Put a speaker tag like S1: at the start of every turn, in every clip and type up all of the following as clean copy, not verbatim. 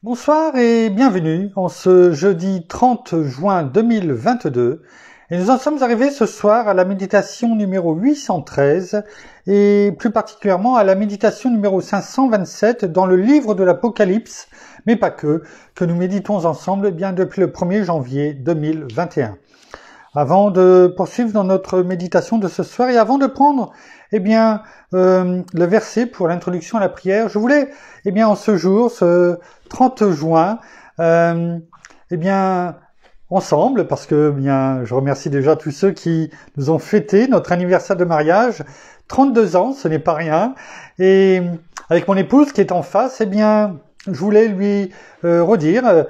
S1: Bonsoir et bienvenue en ce jeudi 30 juin 2022. Et nous en sommes arrivés ce soir à la méditation numéro 813 et plus particulièrement à la méditation numéro 527 dans le livre de l'Apocalypse, mais pas que nous méditons ensemble bien depuis le 1er janvier 2021. Avant de poursuivre dans notre méditation de ce soir et avant de prendre le verset pour l'introduction à la prière, je voulais en ce jour, ce 30 juin, ensemble, parce que je remercie déjà tous ceux qui nous ont fêté notre anniversaire de mariage, 32 ans, ce n'est pas rien, et avec mon épouse qui est en face, je voulais lui redire,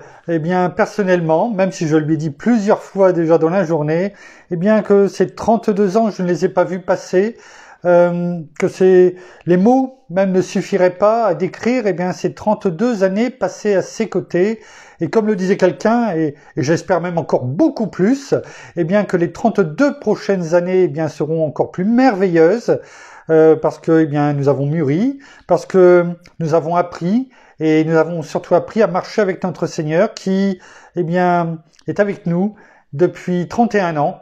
S1: personnellement, même si je lui ai dit plusieurs fois déjà dans la journée, que ces 32 ans, je ne les ai pas vus passer, que les mots même ne suffiraient pas à décrire ces 32 années passées à ses côtés, et comme le disait quelqu'un, et j'espère même encore beaucoup plus, que les 32 prochaines années seront encore plus merveilleuses, parce que nous avons mûri, parce que nous avons appris, et nous avons surtout appris à marcher avec notre Seigneur qui est avec nous depuis 31 ans,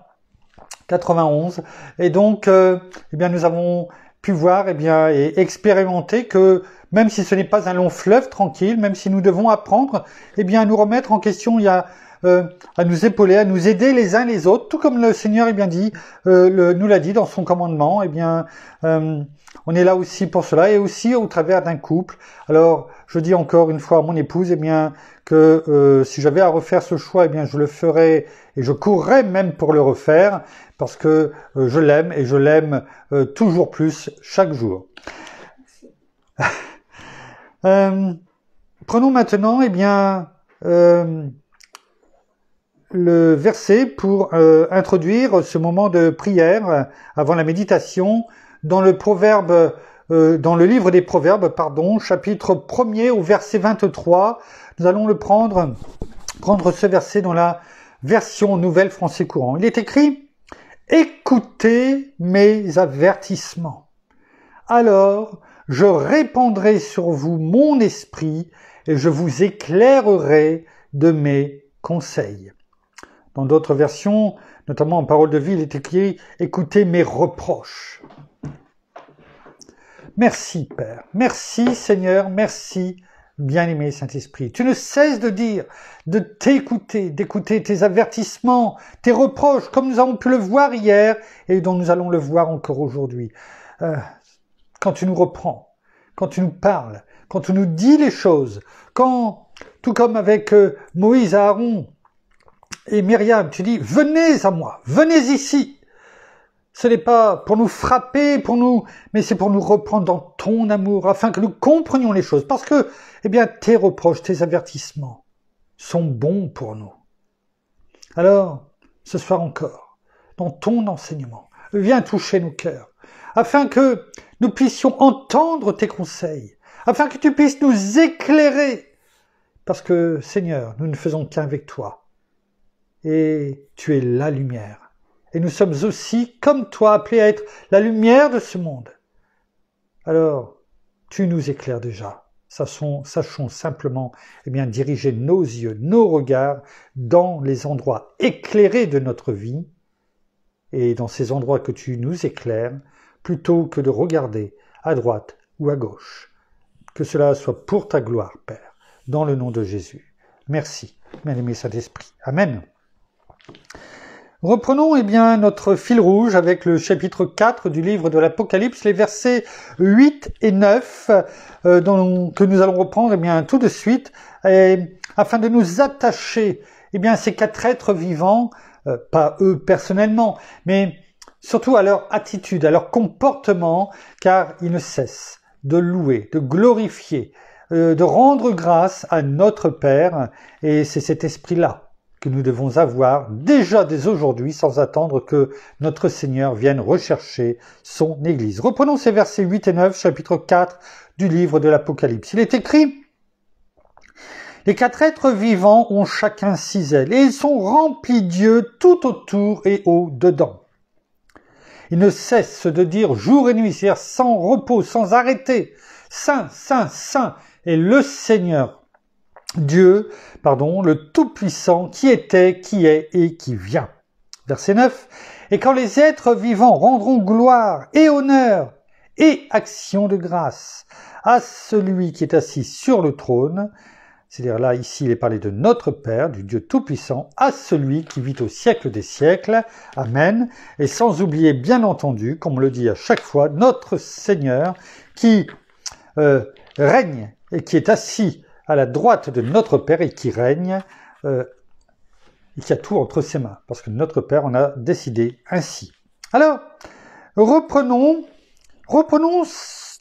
S1: 91, et donc nous avons pu voir et expérimenter que même si ce n'est pas un long fleuve tranquille, même si nous devons apprendre à nous remettre en question, à nous épauler, à nous aider les uns les autres, tout comme le Seigneur nous l'a dit dans son commandement, on est là aussi pour cela, et aussi au travers d'un couple. Alors, je dis encore une fois à mon épouse, que si j'avais à refaire ce choix, je le ferais, et je courrais même pour le refaire, parce que je l'aime, et je l'aime toujours plus chaque jour. Prenons maintenant, le verset pour introduire ce moment de prière avant la méditation dans le livre des Proverbes, chapitre 1er au verset 23. Nous allons le prendre ce verset dans la version Nouvelle Français Courant. Il est écrit: écoutez mes avertissements. Alors, je répandrai sur vous mon esprit et je vous éclairerai de mes conseils. Dans d'autres versions, notamment en Parole de vie, il est écrit « Écoutez mes reproches ». Merci Père, merci Seigneur, merci bien-aimé Saint-Esprit. Tu ne cesses de dire, de t'écouter, d'écouter tes avertissements, tes reproches, comme nous avons pu le voir hier et dont nous allons le voir encore aujourd'hui. Quand tu nous reprends, quand tu nous parles, quand tu nous dis les choses, quand, tout comme avec Moïse, Aaron et Myriam, tu dis « Venez à moi, venez ici ». Ce n'est pas pour nous frapper, mais c'est pour nous reprendre dans ton amour, afin que nous comprenions les choses. Parce que, tes reproches, tes avertissements sont bons pour nous. Alors, ce soir encore, dans ton enseignement, viens toucher nos cœurs, afin que nous puissions entendre tes conseils, afin que tu puisses nous éclairer. Parce que, Seigneur, nous ne faisons qu'un avec toi. Et tu es la lumière. Et nous sommes aussi, comme toi, appelés à être la lumière de ce monde. Alors, tu nous éclaires déjà. Sachons simplement diriger nos yeux, nos regards dans les endroits éclairés de notre vie et dans ces endroits que tu nous éclaires, plutôt que de regarder à droite ou à gauche. Que cela soit pour ta gloire, Père, dans le nom de Jésus. Merci, bien-aimé Saint-Esprit. Amen. Reprenons notre fil rouge avec le chapitre 4 du livre de l'Apocalypse, les versets 8 et 9 que nous allons reprendre tout de suite, afin de nous attacher à ces quatre êtres vivants, pas eux personnellement, mais surtout à leur attitude, à leur comportement, car ils ne cessent de louer, de glorifier, de rendre grâce à notre Père, et c'est cet esprit-là que nous devons avoir déjà dès aujourd'hui, sans attendre que notre Seigneur vienne rechercher son Église. Reprenons ces versets 8 et 9, chapitre 4 du livre de l'Apocalypse. Il est écrit: les quatre êtres vivants ont chacun 6 ailes, et ils sont remplis d'yeux tout autour et au-dedans. Ils ne cessent de dire jour et nuit, c'est-à-dire sans repos, sans arrêter, Saint, Saint, Saint est le Seigneur, Dieu, le Tout-Puissant, qui était, qui est et qui vient. Verset 9. Et quand les êtres vivants rendront gloire et honneur et action de grâce à celui qui est assis sur le trône, c'est-à-dire là, ici, il est parlé de notre Père, du Dieu Tout-Puissant, à celui qui vit au siècle des siècles. Amen. Et sans oublier, bien entendu, comme on le dit à chaque fois, notre Seigneur qui règne et qui est assis à la droite de notre Père et qui règne, et qui a tout entre ses mains, parce que notre Père en a décidé ainsi. Alors, reprenons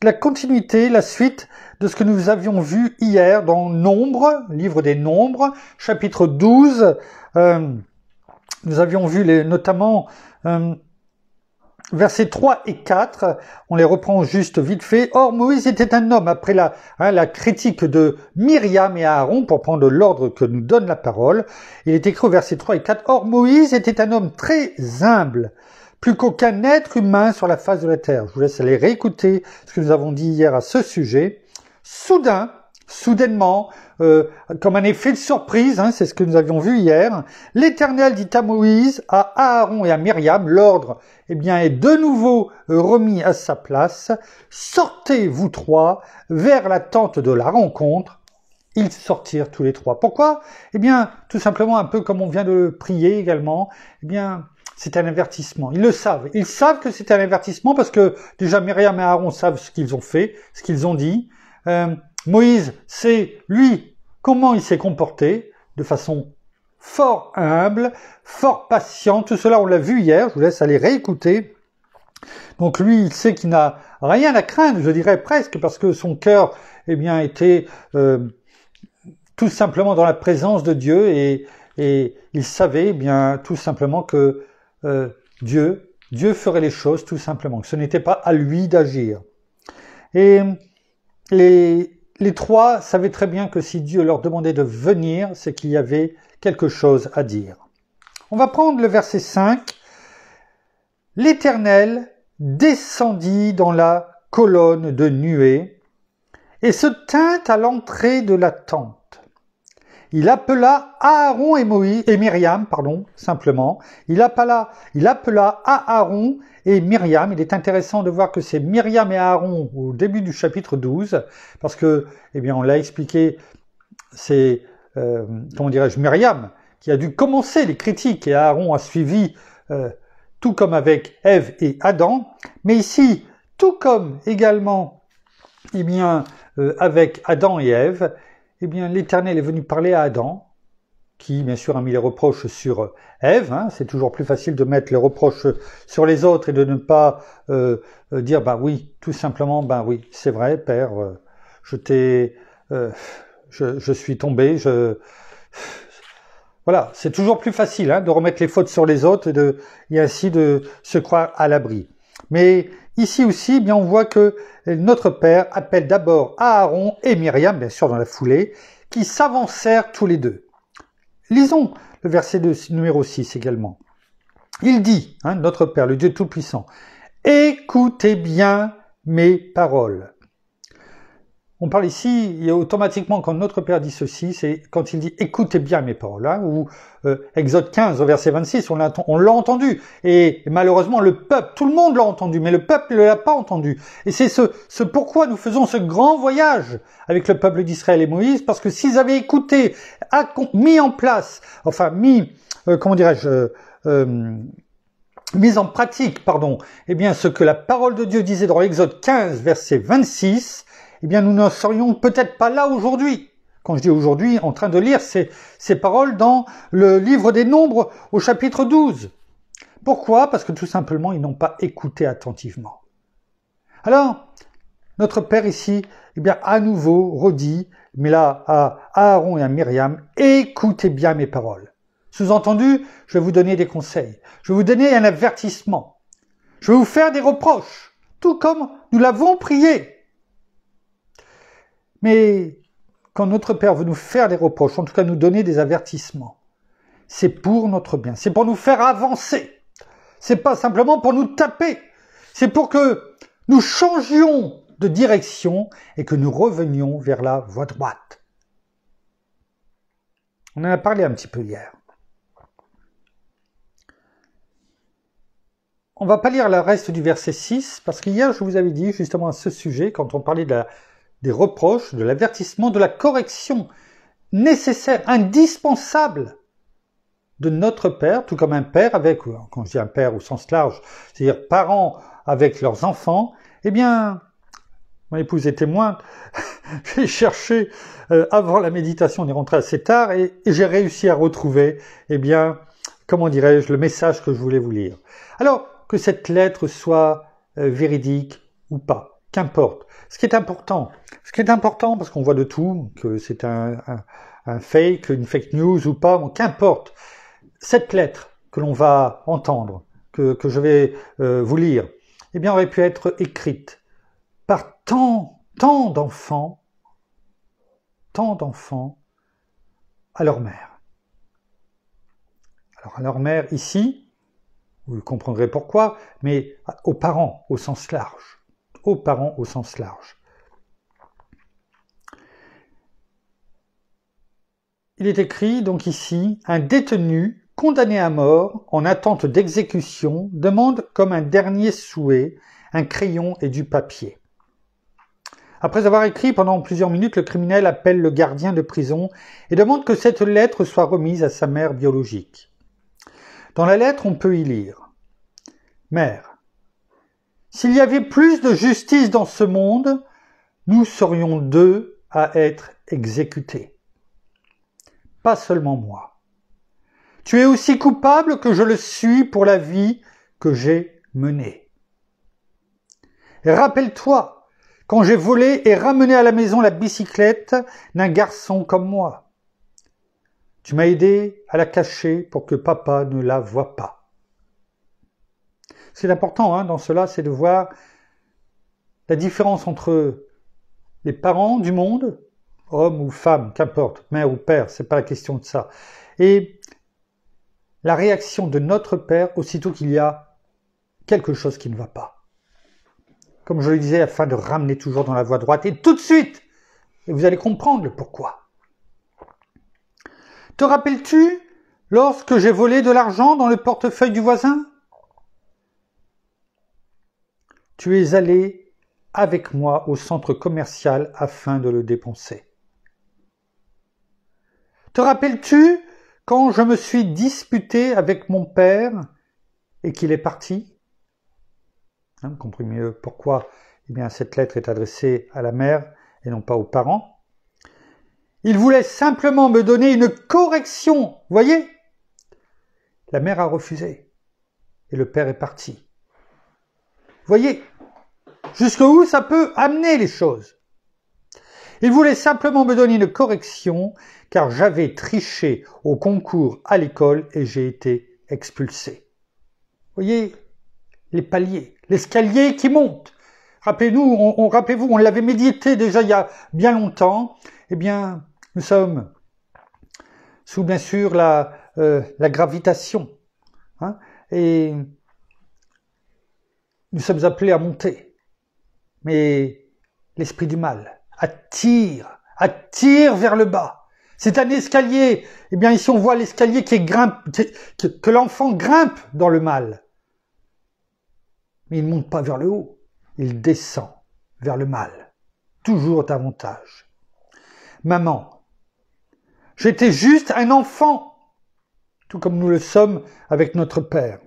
S1: la continuité, la suite de ce que nous avions vu hier dans Nombres, livre des Nombres, chapitre 12. Nous avions vu notamment versets 3 et 4, on les reprend juste vite fait. Or, Moïse était un homme, après la critique de Myriam et Aaron, pour prendre l'ordre que nous donne la parole. Il est écrit au verset 3 et 4, Or, Moïse était un homme très humble, plus qu'aucun être humain sur la face de la terre. Je vous laisse aller réécouter ce que nous avons dit hier à ce sujet. Soudainement, comme un effet de surprise, c'est ce que nous avions vu hier, l'Éternel dit à Moïse, à Aaron et à Myriam, l'ordre est de nouveau remis à sa place. Sortez, vous trois, vers la tente de la rencontre. Ils sortirent tous les trois. Pourquoi ? Tout simplement, un peu comme on vient de prier également, c'est un avertissement. Ils le savent. Ils savent que c'est un avertissement parce que déjà Myriam et Aaron savent ce qu'ils ont fait, ce qu'ils ont dit. Moïse sait, lui, comment il s'est comporté de façon fort humble, fort patient. Tout cela, on l'a vu hier. Je vous laisse aller réécouter. Donc lui, il sait qu'il n'a rien à craindre, je dirais presque, parce que son cœur, était tout simplement dans la présence de Dieu et il savait tout simplement que Dieu ferait les choses tout simplement, que ce n'était pas à lui d'agir. Et les trois savaient très bien que si Dieu leur demandait de venir, c'est qu'il y avait quelque chose à dire. On va prendre le verset 5. L'Éternel descendit dans la colonne de nuée et se tint à l'entrée de la tente. Il appela Aaron et Myriam, simplement. Il appela Aaron et Myriam. Il est intéressant de voir que c'est Myriam et Aaron au début du chapitre 12, parce que, on l'a expliqué, c'est, Myriam qui a dû commencer les critiques et Aaron a suivi, tout comme avec Ève et Adam. Mais ici, tout comme également, avec Adam et Ève, l'Éternel est venu parler à Adam, qui bien sûr a mis les reproches sur Ève. C'est toujours plus facile de mettre les reproches sur les autres et de ne pas dire oui, tout simplement oui, c'est vrai, Père, je suis tombé, voilà, c'est toujours plus facile de remettre les fautes sur les autres et ainsi de se croire à l'abri. Mais ici aussi, on voit que notre Père appelle d'abord Aaron et Myriam, bien sûr dans la foulée, qui s'avancèrent tous les deux. Lisons le verset numéro 6 également. Il dit, notre Père, le Dieu Tout-Puissant, « Écoutez bien mes paroles. » On parle ici, et automatiquement quand notre Père dit ceci, c'est quand il dit « écoutez bien mes paroles », ou Exode 15 au verset 26, on l'a entendu, et malheureusement le peuple, tout le monde l'a entendu, mais le peuple ne l'a pas entendu. Et c'est ce pourquoi nous faisons ce grand voyage avec le peuple d'Israël et Moïse, parce que s'ils avaient écouté, mis en place, mis en pratique, ce que la parole de Dieu disait dans Exode 15 verset 26, nous n'en serions peut-être pas là aujourd'hui. Quand je dis aujourd'hui, en train de lire ces paroles dans le livre des Nombres au chapitre 12. Pourquoi ? Parce que tout simplement, ils n'ont pas écouté attentivement. Alors, notre Père ici, à nouveau redit, mais là à Aaron et à Myriam, écoutez bien mes paroles. Sous-entendu, je vais vous donner des conseils. Je vais vous donner un avertissement. Je vais vous faire des reproches, tout comme nous l'avons prié. Mais quand notre Père veut nous faire des reproches, en tout cas nous donner des avertissements, c'est pour notre bien, c'est pour nous faire avancer. C'est pas simplement pour nous taper, c'est pour que nous changions de direction et que nous revenions vers la voie droite. On en a parlé un petit peu hier. On ne va pas lire le reste du verset 6, parce qu'hier, je vous avais dit justement à ce sujet, quand on parlait des reproches, de l'avertissement, de la correction nécessaire, indispensable de notre Père, tout comme un père avec, quand je dis un père au sens large, c'est-à-dire parents avec leurs enfants, eh bien, mon épouse est témoin, j'ai cherché avant la méditation, on est rentré assez tard, et j'ai réussi à retrouver, eh bien, comment dirais-je, le message que je voulais vous lire. Alors, que cette lettre soit véridique ou pas, qu'importe. Ce qui est important, parce qu'on voit de tout, que c'est un fake, une fake news ou pas, bon, qu'importe. Cette lettre que l'on va entendre, que je vais vous lire, eh bien, aurait pu être écrite par tant d'enfants à leur mère. Alors, à leur mère ici, vous comprendrez pourquoi, mais aux parents au sens large. Aux parents au sens large. Il est écrit donc ici, un détenu condamné à mort en attente d'exécution demande comme un dernier souhait un crayon et du papier. Après avoir écrit pendant plusieurs minutes, le criminel appelle le gardien de prison et demande que cette lettre soit remise à sa mère biologique. Dans la lettre, on peut y lire « Mère, s'il y avait plus de justice dans ce monde, nous serions 2 à être exécutés. Pas seulement moi. Tu es aussi coupable que je le suis pour la vie que j'ai menée. Et rappelle-toi, quand j'ai volé et ramené à la maison la bicyclette d'un garçon comme moi. Tu m'as aidé à la cacher pour que papa ne la voie pas. » C'est important dans cela, c'est de voir la différence entre les parents du monde, hommes ou femmes, qu'importe, mère ou père, c'est pas la question de ça, et la réaction de notre Père aussitôt qu'il y a quelque chose qui ne va pas. Comme je le disais, afin de ramener toujours dans la voie droite, et tout de suite, et vous allez comprendre le pourquoi. Te rappelles-tu lorsque j'ai volé de l'argent dans le portefeuille du voisin ? Tu es allé avec moi au centre commercial afin de le dépenser. Te rappelles-tu quand je me suis disputé avec mon père et qu'il est parti ? Vous comprenez mieux pourquoi cette lettre est adressée à la mère et non pas aux parents. Il voulait simplement me donner une correction, voyez ? La mère a refusé et le père est parti. Voyez ? Jusqu'où ça peut amener les choses. Il voulait simplement me donner une correction car j'avais triché au concours à l'école et j'ai été expulsé. Voyez les paliers, l'escalier qui monte. Rappelez-vous, on l'avait médité déjà il y a bien longtemps. Eh bien, nous sommes sous bien sûr la gravitation. Et nous sommes appelés à monter. Mais l'esprit du mal attire vers le bas. C'est un escalier. Eh bien, ici, on voit l'escalier que l'enfant grimpe dans le mal. Mais il ne monte pas vers le haut. Il descend vers le mal. Toujours davantage. Maman, j'étais juste un enfant, tout comme nous le sommes avec notre Père.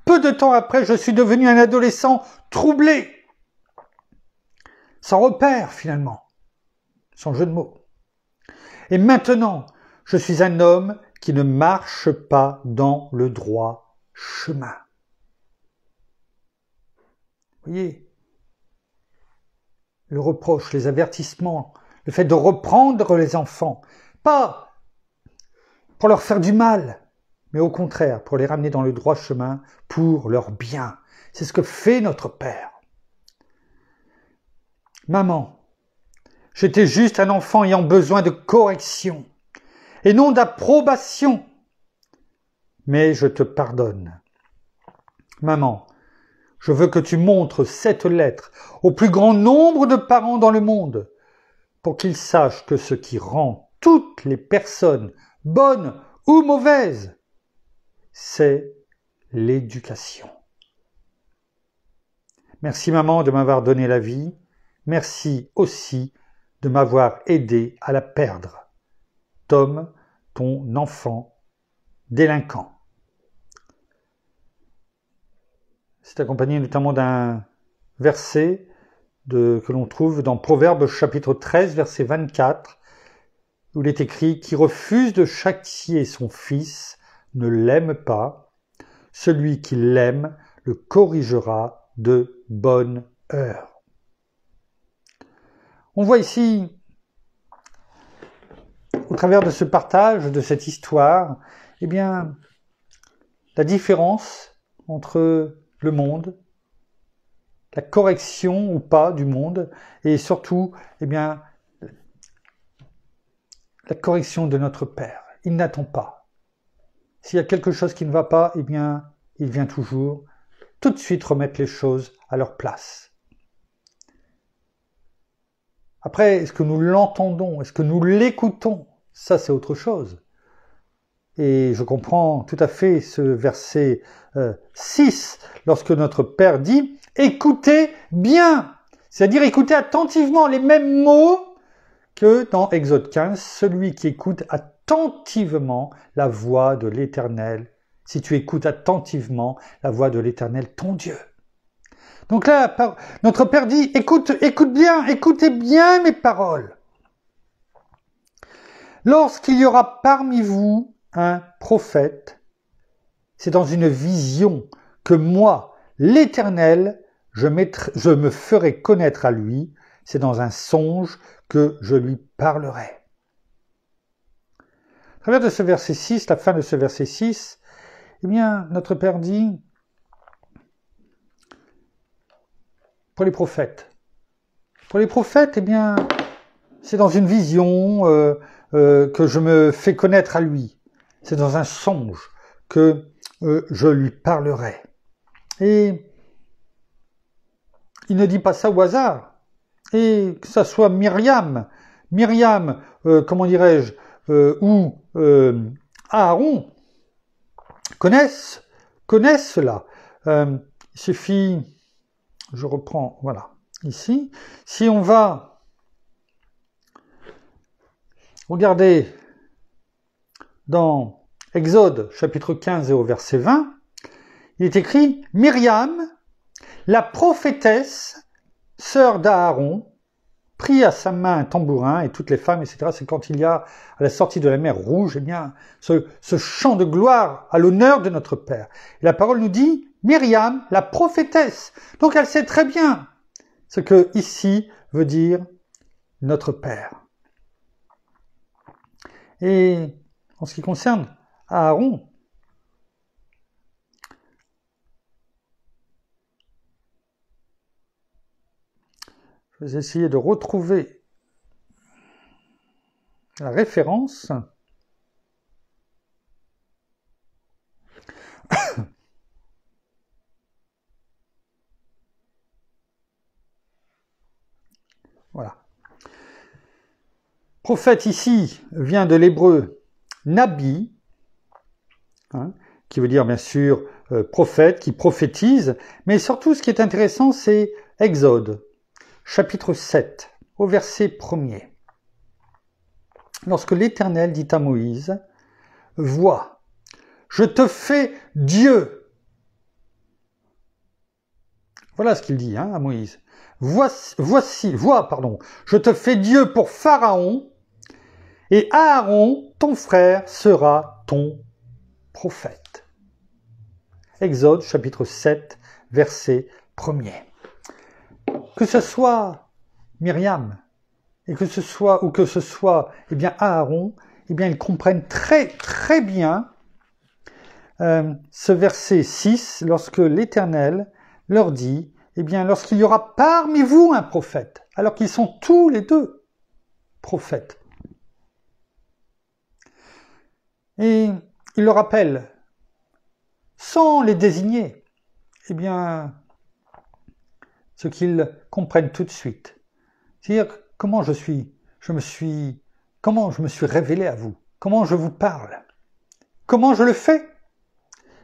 S1: Peu de temps après, je suis devenu un adolescent troublé, sans repère finalement, sans jeu de mots. Et maintenant, je suis un homme qui ne marche pas dans le droit chemin. Vous voyez, le reproche, les avertissements, le fait de reprendre les enfants, pas pour leur faire du mal, mais au contraire, pour les ramener dans le droit chemin, pour leur bien. C'est ce que fait notre Père. Maman, j'étais juste un enfant ayant besoin de correction, et non d'approbation. Mais je te pardonne. Maman, je veux que tu montres cette lettre au plus grand nombre de parents dans le monde, pour qu'ils sachent que ce qui rend toutes les personnes, bonnes ou mauvaises, c'est l'éducation. Merci maman de m'avoir donné la vie. Merci aussi de m'avoir aidé à la perdre. Tom, ton enfant délinquant. C'est accompagné notamment d'un verset que l'on trouve dans Proverbes chapitre 13, verset 24, où il est écrit « Qui refuse de châtier son fils ne l'aime pas. Celui qui l'aime le corrigera de bonne heure. » On voit ici, au travers de ce partage, de cette histoire, eh bien, la différence entre le monde, la correction ou pas du monde, et surtout, eh bien, la correction de notre Père. Il n'attend pas. S'il y a quelque chose qui ne va pas, eh bien, il vient toujours tout de suite remettre les choses à leur place. Après, est-ce que nous l'entendons? Est-ce que nous l'écoutons? Ça, c'est autre chose. Et je comprends tout à fait ce verset 6, lorsque notre Père dit « Écoutez bien », c'est-à-dire écoutez attentivement les mêmes mots que dans Exode 15, celui qui écoute attentivement la voix de l'Éternel, si tu écoutes attentivement la voix de l'Éternel, ton Dieu. Donc là, notre Père dit, écoutez bien mes paroles. Lorsqu'il y aura parmi vous un prophète, c'est dans une vision que moi, l'Éternel, je me ferai connaître à lui, c'est dans un songe que je lui parlerai. À travers de ce verset 6, la fin de ce verset 6, eh bien, notre Père dit, pour les prophètes, eh bien, c'est dans une vision que je me fais connaître à lui. C'est dans un songe que je lui parlerai. Et il ne dit pas ça au hasard. Et que ça soit Myriam, comment dirais-je, ou Aaron, connaissent cela. Il suffit, je reprends, voilà, ici. Si on va regarder dans Exode chapitre 15 et au verset 20, il est écrit « Myriam, la prophétesse, sœur d'Aaron, prit à sa main un tambourin, et toutes les femmes, etc. » C'est quand il y a, à la sortie de la mer Rouge, eh bien, ce chant de gloire à l'honneur de notre Père. Et la parole nous dit « Myriam, la prophétesse ». Donc elle sait très bien ce que ici veut dire notre Père. Et en ce qui concerne Aaron, je vais essayer de retrouver la référence. Voilà. Prophète ici vient de l'hébreu Nabi, qui veut dire bien sûr prophète, qui prophétise, mais surtout ce qui est intéressant c'est Exode, chapitre 7, au verset 1er. Lorsque l'Éternel dit à Moïse, « Vois, je te fais Dieu ». Voilà ce qu'il dit à Moïse. « Vois, je te fais Dieu pour Pharaon, et Aaron, ton frère, sera ton prophète. » Exode, chapitre 7, verset 1er. Que ce soit Myriam, et que ce soit eh bien, Aaron, eh bien, ils comprennent très, très bien ce verset 6, lorsque l'Éternel leur dit, eh bien, lorsqu'il y aura parmi vous un prophète, alors qu'ils sont tous les deux prophètes. Et il leur rappelle, sans les désigner, eh bien, ce qu'ils comprennent tout de suite. C'est-à-dire, comment je me suis comment je me suis révélé à vous, comment je vous parle, comment je le fais.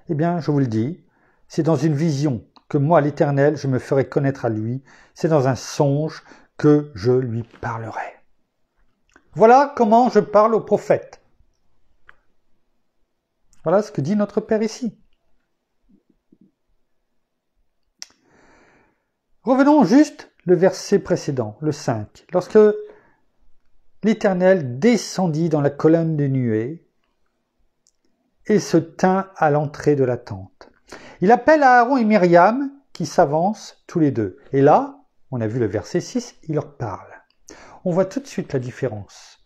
S1: Eh bien, je vous le dis, c'est dans une vision que moi, l'Éternel, je me ferai connaître à lui, c'est dans un songe que je lui parlerai. Voilà comment je parle aux prophètes. Voilà ce que dit notre Père ici. Revenons juste le verset précédent, le 5. Lorsque l'Éternel descendit dans la colonne de nuée et se tint à l'entrée de la tente. Il appelle Aaron et Myriam qui s'avancent tous les deux. Et là, on a vu le verset 6, il leur parle. On voit tout de suite la différence.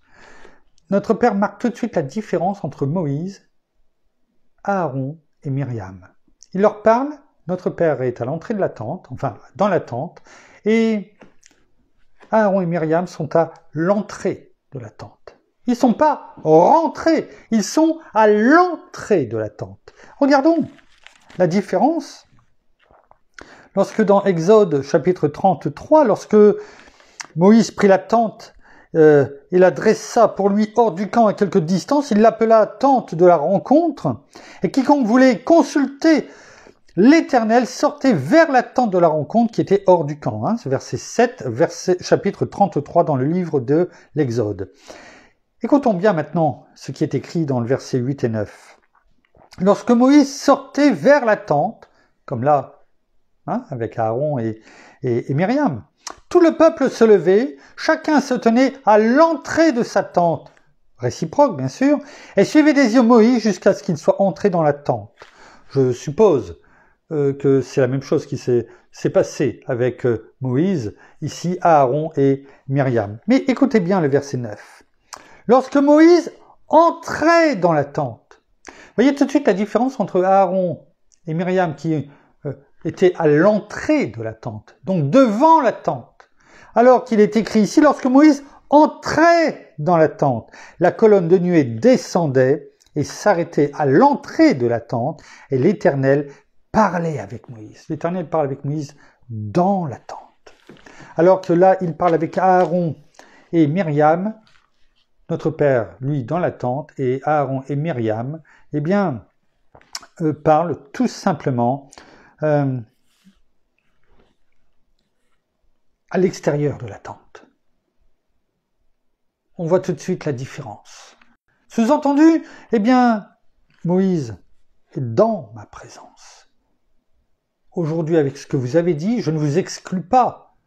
S1: Notre Père marque tout de suite la différence entre Moïse, Aaron et Myriam. Il leur parle, notre Père est à l'entrée de la tente, enfin dans la tente, et Aaron et Myriam sont à l'entrée de la tente. Ils ne sont pas rentrés, ils sont à l'entrée de la tente. Regardons la différence. Lorsque dans Exode chapitre 33, lorsque Moïse prit la tente et la dressa pour lui hors du camp à quelque distance, il l'appela tente de la rencontre, et quiconque voulait consulter l'Éternel sortait vers la tente de la rencontre qui était hors du camp. C'est verset 7, chapitre 33 dans le livre de l'Exode. Écoutons bien maintenant ce qui est écrit dans le verset 8 et 9. Lorsque Moïse sortait vers la tente, comme là, avec Aaron et Myriam, tout le peuple se levait, chacun se tenait à l'entrée de sa tente, réciproque bien sûr, et suivait des yeux Moïse jusqu'à ce qu'il soit entré dans la tente. Je suppose que c'est la même chose qui s'est passé avec Moïse, ici Aaron et Myriam. Mais écoutez bien le verset 9. Lorsque Moïse entrait dans la tente, voyez tout de suite la différence entre Aaron et Myriam qui étaient à l'entrée de la tente, donc devant la tente, alors qu'il est écrit ici, lorsque Moïse entrait dans la tente, la colonne de nuée descendait et s'arrêtait à l'entrée de la tente, et l'Éternel parlait avec Moïse. L'Éternel parle avec Moïse dans la tente. Alors que là, il parle avec Aaron et Myriam, notre Père, lui, dans la tente, et Aaron et Myriam, eh bien, parlent tout simplement à l'extérieur de la tente. On voit tout de suite la différence. Sous-entendu, eh bien, Moïse est dans ma présence. Aujourd'hui, avec ce que vous avez dit, je ne vous exclus pas,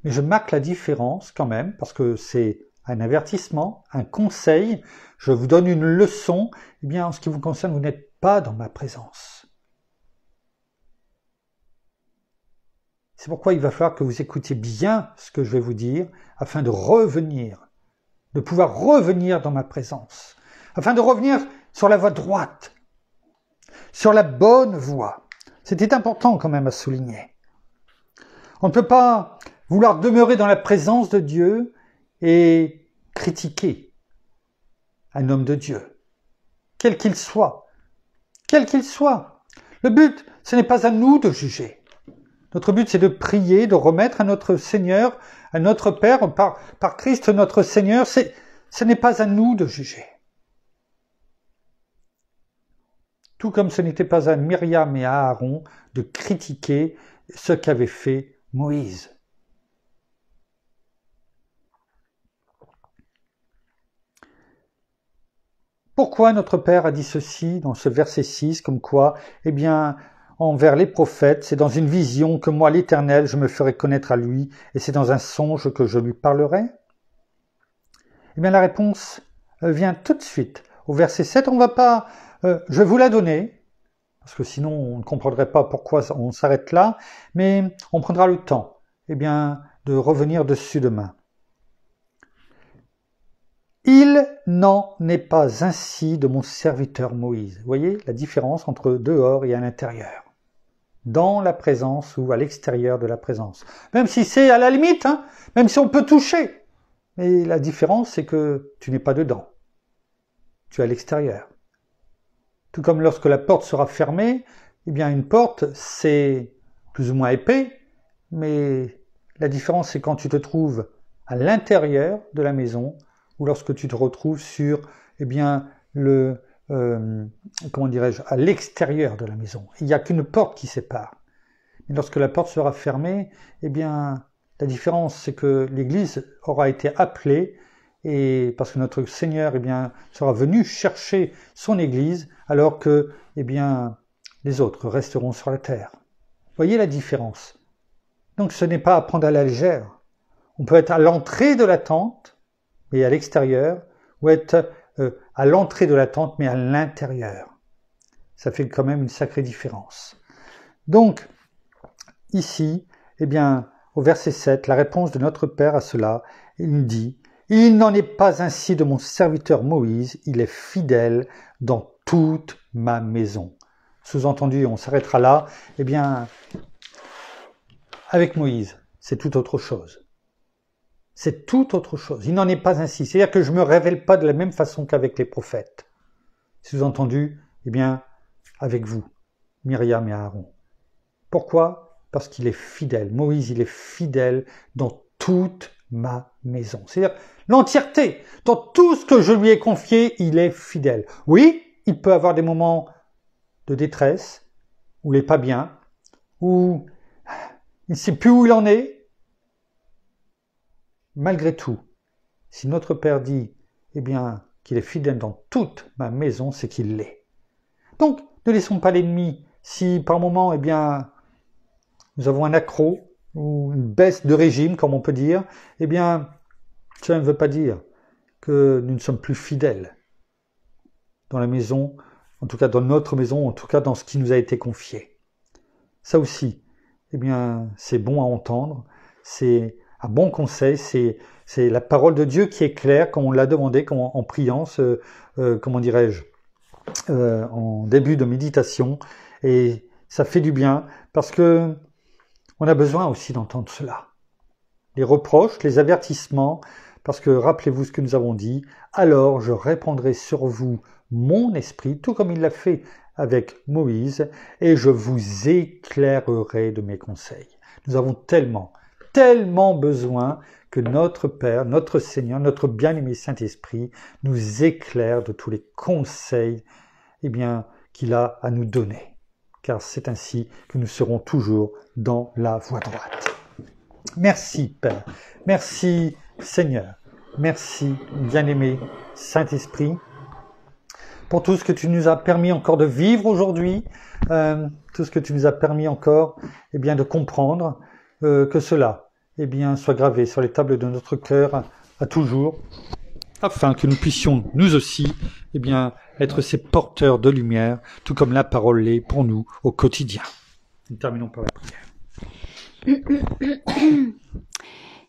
S1: mais je marque la différence quand même, parce que c'est un avertissement, un conseil, je vous donne une leçon, eh bien, en ce qui vous concerne, vous n'êtes pas dans ma présence. C'est pourquoi il va falloir que vous écoutiez bien ce que je vais vous dire, afin de revenir, de pouvoir revenir dans ma présence, afin de revenir sur la voie droite, sur la bonne voie. C'était important quand même à souligner. On ne peut pas vouloir demeurer dans la présence de Dieu et critiquer un homme de Dieu, quel qu'il soit. Quel qu'il soit. Le but, ce n'est pas à nous de juger. Notre but, c'est de prier, de remettre à notre Seigneur, à notre Père, par Christ notre Seigneur. Ce n'est pas à nous de juger. Tout comme ce n'était pas à Myriam et à Aaron de critiquer ce qu'avait fait Moïse. Pourquoi notre Père a dit ceci dans ce verset 6, comme quoi, eh bien, envers les prophètes, c'est dans une vision que moi, l'Éternel, je me ferai connaître à lui, et c'est dans un songe que je lui parlerai? Eh bien, la réponse vient tout de suite. Au verset 7, on ne va pas, je vais vous la donner, parce que sinon on ne comprendrait pas pourquoi on s'arrête là, mais on prendra le temps, eh bien, de revenir dessus demain. Il n'en est pas ainsi de mon serviteur Moïse. Vous voyez la différence entre dehors et à l'intérieur. Dans la présence ou à l'extérieur de la présence. Même si c'est à la limite, même si on peut toucher. Mais la différence, c'est que tu n'es pas dedans. Tu es à l'extérieur. Tout comme lorsque la porte sera fermée, eh bien une porte, c'est plus ou moins épais, mais la différence, c'est quand tu te trouves à l'intérieur de la maison, ou lorsque tu te retrouves sur, eh bien, comment dirais-je, à l'extérieur de la maison. Il n'y a qu'une porte qui sépare. Et lorsque la porte sera fermée, eh bien, la différence, c'est que l'Église aura été appelée, et parce que notre Seigneur, eh bien, sera venu chercher son Église, alors que, eh bien, les autres resteront sur la terre. Voyez la différence. Donc, ce n'est pas à prendre à la légère. On peut être à l'entrée de la tente, et à l'extérieur, ou être à l'entrée de la tente, mais à l'intérieur. Ça fait quand même une sacrée différence. Donc, ici, eh bien, au verset 7, la réponse de notre Père à cela, il dit « Il n'en est pas ainsi de mon serviteur Moïse, il est fidèle dans toute ma maison. » Sous-entendu, on s'arrêtera là, eh bien, avec Moïse, c'est tout autre chose. C'est tout autre chose. Il n'en est pas ainsi. C'est-à-dire que je ne me révèle pas de la même façon qu'avec les prophètes. Sous-entendu, eh bien, avec vous, Myriam et Aaron. Pourquoi ? Parce qu'il est fidèle. Moïse, il est fidèle dans toute ma maison. C'est-à-dire l'entièreté. Dans tout ce que je lui ai confié, il est fidèle. Oui, il peut avoir des moments de détresse, où il n'est pas bien, où il ne sait plus où il en est. Malgré tout, si notre Père dit, eh bien, qu'il est fidèle dans toute ma maison, c'est qu'il l'est. Donc, ne laissons pas l'ennemi, si par moment, eh bien, nous avons un accroc, ou une baisse de régime, comme on peut dire, eh bien, cela ne veut pas dire que nous ne sommes plus fidèles dans la maison, en tout cas dans notre maison, en tout cas dans ce qui nous a été confié. Ça aussi, eh bien, c'est bon à entendre, c'est un bon conseil, c'est la parole de Dieu qui est claire, comme on l'a demandé en priant, comment dirais-je, en début de méditation, et ça fait du bien, parce que on a besoin aussi d'entendre cela. Les reproches, les avertissements, parce que rappelez-vous ce que nous avons dit, alors je répandrai sur vous mon esprit, tout comme il l'a fait avec Moïse, et je vous éclairerai de mes conseils. Nous avons tellement besoin que notre Père, notre Seigneur, notre bien-aimé Saint-Esprit nous éclaire de tous les conseils eh bien, qu'il a à nous donner. Car c'est ainsi que nous serons toujours dans la voie droite. Merci Père, merci Seigneur, merci bien-aimé Saint-Esprit, pour tout ce que tu nous as permis encore de vivre aujourd'hui, tout ce que tu nous as permis encore eh bien, de comprendre, que cela eh bien, soit gravé sur les tables de notre cœur à toujours, afin que nous puissions, nous aussi, eh bien, être ces porteurs de lumière, tout comme la parole l'est pour nous au quotidien. Nous terminons par la prière.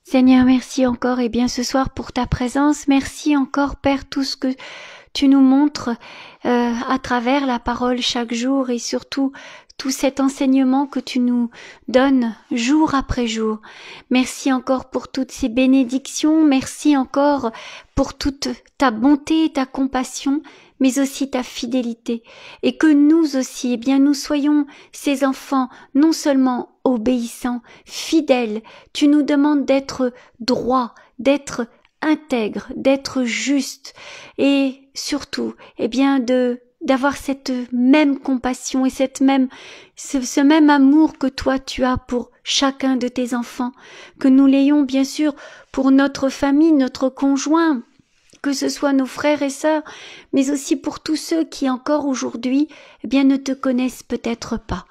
S2: Seigneur, merci encore et bien ce soir pour ta présence. Merci encore, Père, tout ce que tu nous montres à travers la parole chaque jour et surtout tout cet enseignement que tu nous donnes jour après jour. Merci encore pour toutes ces bénédictions, merci encore pour toute ta bonté, ta compassion, mais aussi ta fidélité. Et que nous aussi, eh bien, nous soyons ces enfants non seulement obéissants, fidèles, tu nous demandes d'être droits, d'être intègres, d'être justes et surtout, eh bien, d'avoir cette même compassion et ce même amour que toi tu as pour chacun de tes enfants, que nous l'ayons bien sûr pour notre famille, notre conjoint, que ce soit nos frères et sœurs, mais aussi pour tous ceux qui encore aujourd'hui, eh bien, ne te connaissent peut-être pas.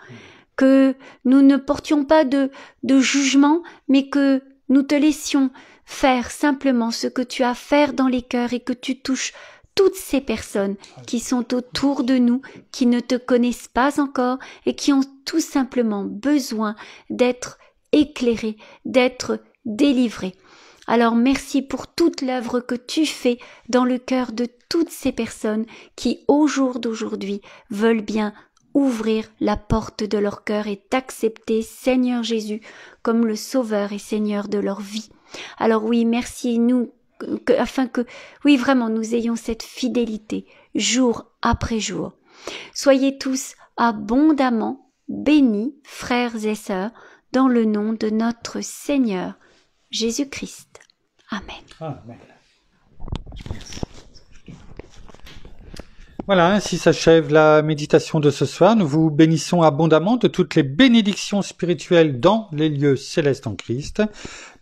S2: Que nous ne portions pas de jugement, mais que nous te laissions faire simplement ce que tu as à faire dans les cœurs et que tu touches toutes ces personnes qui sont autour de nous, qui ne te connaissent pas encore et qui ont tout simplement besoin d'être éclairées, d'être délivrées. Alors merci pour toute l'œuvre que tu fais dans le cœur de toutes ces personnes qui, au jour d'aujourd'hui, veulent bien ouvrir la porte de leur cœur et t'accepter, Seigneur Jésus, comme le Sauveur et Seigneur de leur vie. Alors oui, merci afin que, oui, vraiment, nous ayons cette fidélité jour après jour. Soyez tous abondamment bénis, frères et sœurs, dans le nom de notre Seigneur Jésus-Christ. Amen.
S1: Amen. Voilà, ainsi s'achève la méditation de ce soir. Nous vous bénissons abondamment de toutes les bénédictions spirituelles dans les lieux célestes en Christ.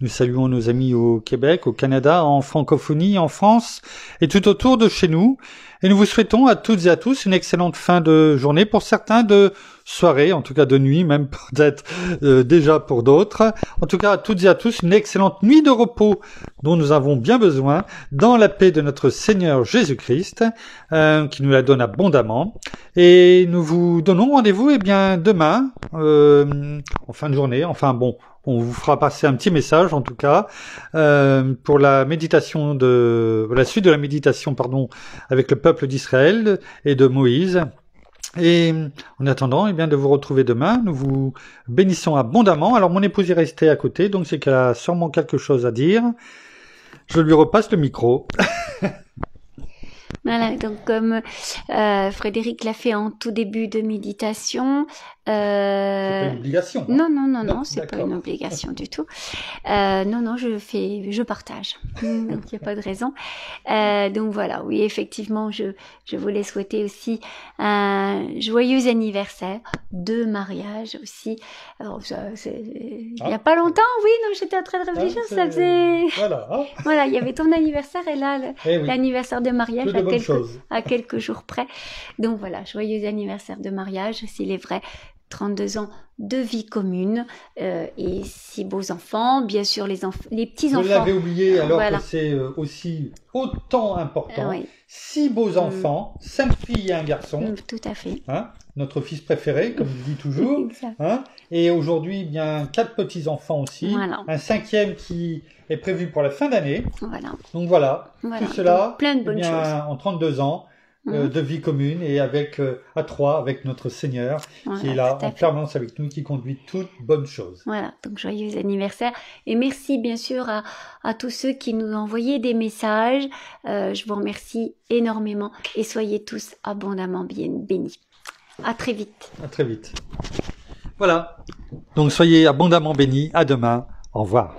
S1: Nous saluons nos amis au Québec, au Canada, en francophonie, en France et tout autour de chez nous. Et nous vous souhaitons à toutes et à tous une excellente fin de journée, pour certains de soirée, en tout cas de nuit, même peut-être déjà pour d'autres. En tout cas à toutes et à tous une excellente nuit de repos dont nous avons bien besoin, dans la paix de notre Seigneur Jésus-Christ, qui nous la donne abondamment. Et nous vous donnons rendez-vous demain, en fin de journée, enfin bon, on vous fera passer un petit message en tout cas pour la suite de la méditation avec le peuple d'Israël et de Moïse. Et en attendant, de vous retrouver demain, nous vous bénissons abondamment. Alors mon épouse est restée à côté, donc c'est qu'elle a sûrement quelque chose à dire. Je lui repasse le micro.
S2: Voilà, donc comme Frédéric l'a fait en tout début de méditation.
S1: C'est pas une obligation. Hein?
S2: Non, c'est pas une obligation du tout. Non, je partage. Donc il n'y a pas de raison. Donc voilà, oui, effectivement, je voulais souhaiter aussi un joyeux anniversaire de mariage aussi. Alors il y a pas longtemps, oui, non, j'étais en train de réfléchir, ça faisait. Voilà, il y avait ton anniversaire et là l'anniversaire de mariage à quelques jours près. Donc voilà, joyeux anniversaire de mariage, s'il est vrai. 32 ans de vie commune et 6 beaux enfants, bien sûr les petits-enfants.
S1: Je l'avais oublié alors que c'est aussi autant important. 6 beaux enfants, 5 filles et un garçon.
S2: Tout à fait.
S1: Hein, notre fils préféré, comme je dis toujours. Hein, et aujourd'hui, 4 petits-enfants aussi. Voilà. Un 5e qui est prévu pour la fin d'année. Voilà. Donc voilà. Tout cela,
S2: donc, plein de bonnes choses.
S1: En 32 ans. De vie commune et à 3 avec notre Seigneur qui est là en permanence avec nous, qui conduit toutes bonnes choses.
S2: Voilà, donc joyeux anniversaire et merci bien sûr à tous ceux qui nous ont envoyé des messages. Je vous remercie énormément et soyez tous abondamment bien bénis. À très vite.
S1: À très vite. Voilà, donc soyez abondamment bénis. À demain. Au revoir.